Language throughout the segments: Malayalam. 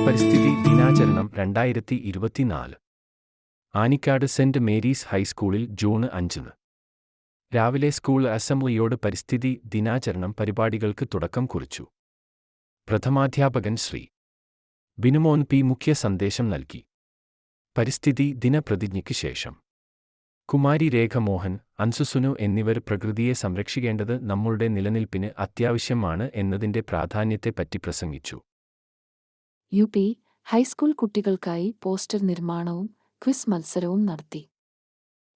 പരിസ്ഥിതി ദിനാചരണം 2024 ആനിക്കാട് സെന്റ് മേരീസ് ഹൈസ്കൂളിൽ ജൂൺ 5 രാവിലെ സ്കൂൾ അസംബ്ലിയോട് പരിസ്ഥിതി ദിനാചരണം പരിപാടികൾക്ക് തുടക്കം കുറിച്ചു. പ്രഥമാധ്യാപകൻ ശ്രീ ബിനുമോൻ പി മുഖ്യ സന്ദേശം നൽകി. പരിസ്ഥിതി ദിന പ്രതിജ്ഞയ്ക്ക് ശേഷം കുമാരി രേഖ മോഹൻ, അൻസുസുനു എന്നിവർ പ്രകൃതിയെ സംരക്ഷിക്കേണ്ടത് നമ്മളുടെ നിലനിൽപ്പിന് അത്യാവശ്യമാണ് എന്നതിന്റെ പ്രാധാന്യത്തെപ്പറ്റി പ്രസംഗിച്ചു. യു.പി. ഹൈസ്കൂൾ കുട്ടികൾക്കായി പോസ്റ്റർ നിർമ്മാണവും ക്വിസ് മത്സരവും നടത്തി.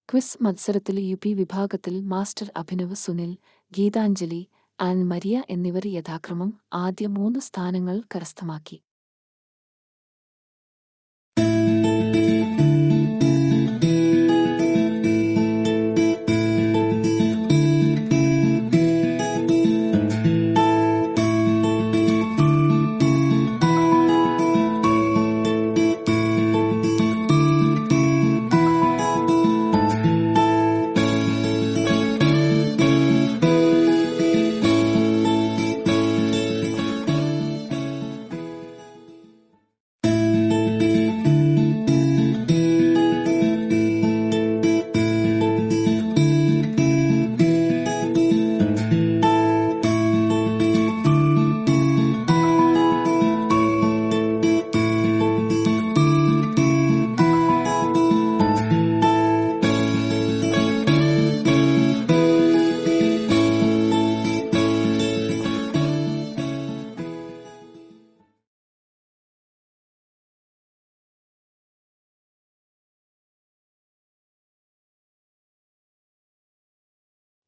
ക്വിസ് മത്സരത്തിൽ യു.പി. വിഭാഗത്തിൽ master Abhinav Sunil, Geetanjali, Ann Maria എന്നിവർ യഥാക്രമം ആദ്യ 3 സ്ഥാനങ്ങൾ കരസ്ഥമാക്കി.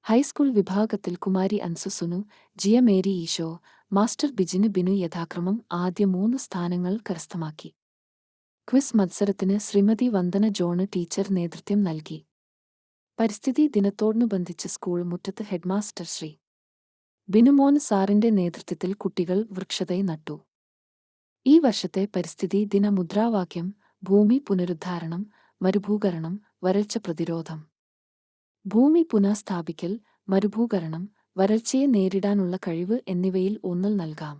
ഹൈസ്കൂൾ വിഭാഗത്തിൽ കുമാരി അൻസുസുനു, ജിയ മേരി ഈശോ, മാസ്റ്റർ ബിജിന് ബിനു യഥാക്രമം ആദ്യ 3 സ്ഥാനങ്ങൾ കരസ്ഥമാക്കി. ക്വിസ് മത്സരത്തിന് ശ്രീമതി വന്ദന ജോണ് ടീച്ചർ നേതൃത്വം നൽകി. പരിസ്ഥിതി ദിനത്തോടനുബന്ധിച്ച് സ്കൂൾ മുറ്റത്ത് ഹെഡ്മാസ്റ്റർ ശ്രീ ബിനുമോൻ സാറിന്റെ നേതൃത്വത്തിൽ കുട്ടികൾ വൃക്ഷത്തൈ നട്ടു. ഈ വർഷത്തെ പരിസ്ഥിതി ദിന മുദ്രാവാക്യം ഭൂമി പുനരുദ്ധാരണം, മരുഭൂകരണം, വരൾച്ച പ്രതിരോധം. ഭൂമി പുനഃസ്ഥാപിക്കൽ, മരുഭൂകരണം, വരൾച്ചയെ നേരിടാനുള്ള കഴിവ് എന്നിവയിൽ ഊന്നൽ നൽകാം.